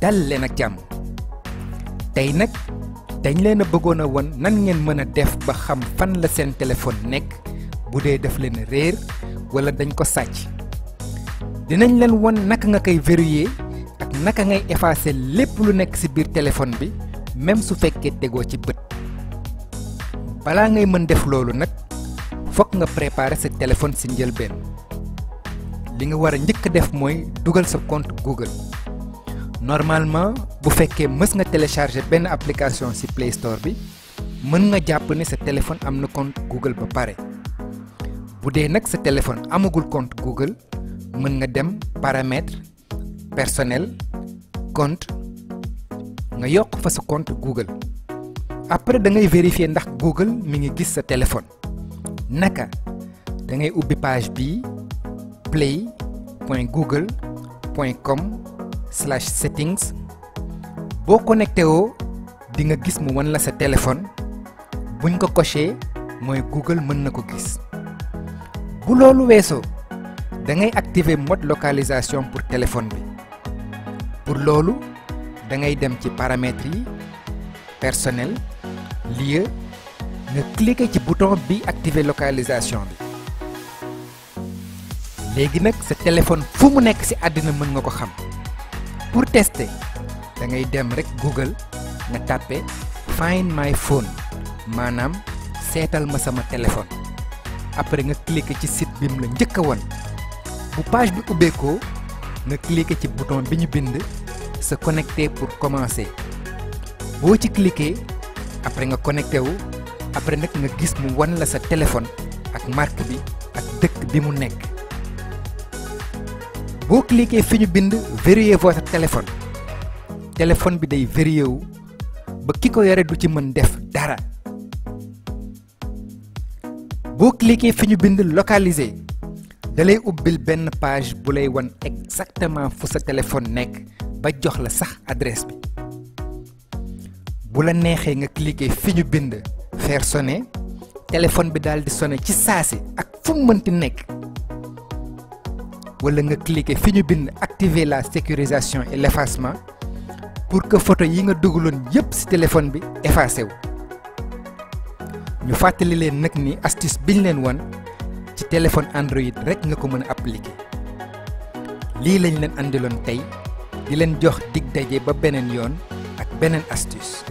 dal leen ak jàmm tey nag dañ leen a bëggoon a won nan ngeen mën a def ba xam fan la seen téléphone nekk bu dee def leen réer wala dañ ko sàcc dinañ leen won naka nga koy verrouiller ak naka ngay effacer lépp lu nekk ci biir téléphone bi même su fekkee tegoo ci bët balaa ngay mën def loolu nag fokk nga préparer sa téléphone ci njëlbeen li nga war a njëkk def mooy dugal sa compte Google normalement bu fekkee mës nga télécharger benn application ci Play Store bi mën nga jàpp ne sa téléphone am na compte Google ba pare bu dee nag sa téléphone amagul compte Google mën nga dem paramètres personnel compte nga yokk fa sa compte Google après da ngay vérifier ndax Google mi ngi gis sa téléphone naka da ngay ubbi page bii play.google.com/settings boo connecté woo di nga gis mu wan la sa téléphone buñ ko coché mooy Google mën na ko gis bu loolu weesoo da ngay activer mode localisation pour téléphone bi pour loolu da ngay dem ci paramètres yi personnel lieu nga cliquer ci bouton bi activer localisation bi léegi nag sa téléphone fu mu nekk ci àddina mën nga ko xam pour tester da ngay dem rek Google nga tapé find my phone maanaam seetal ma sama téléphone après nga cliquer ci site bi mu la njëkk a won bu page bi ubbeekoo nga cliquer ci bouton bi ñu bind se connecter pour commencer boo ci cliquer après nga connecté wu après nag nga gis mu wan la sa téléphone ak marque bi ak dëkk bi mu nekk boo cliquer fi ñu bind verrouiller votre téléphone bi day verrouiller wu ba ki ko yore du ci mën def dara boo cliquer fi ñu bind localiser da lay ubbil benn page bu lay wan exactement fu sa téléphone nekk ba jox la sax adresse bi bu la neexee nga cliquer fi ñu bind faire sonner téléphone bi daal di sonner ci saasi ak fu mu mënti nekk wala nga cliquer fi ñu bind activer la sécurisation et l'effacement pour que photo yi nga dugaloon yépp ci téléphone bi effacé wu ñu fàttali leen nag ni astuce biñ leen won ci téléphone Android rek nga ko mën a appliquer lii lañ leen andiloon tey di leen jox dig daje ba beneen yoon ak beneen astuce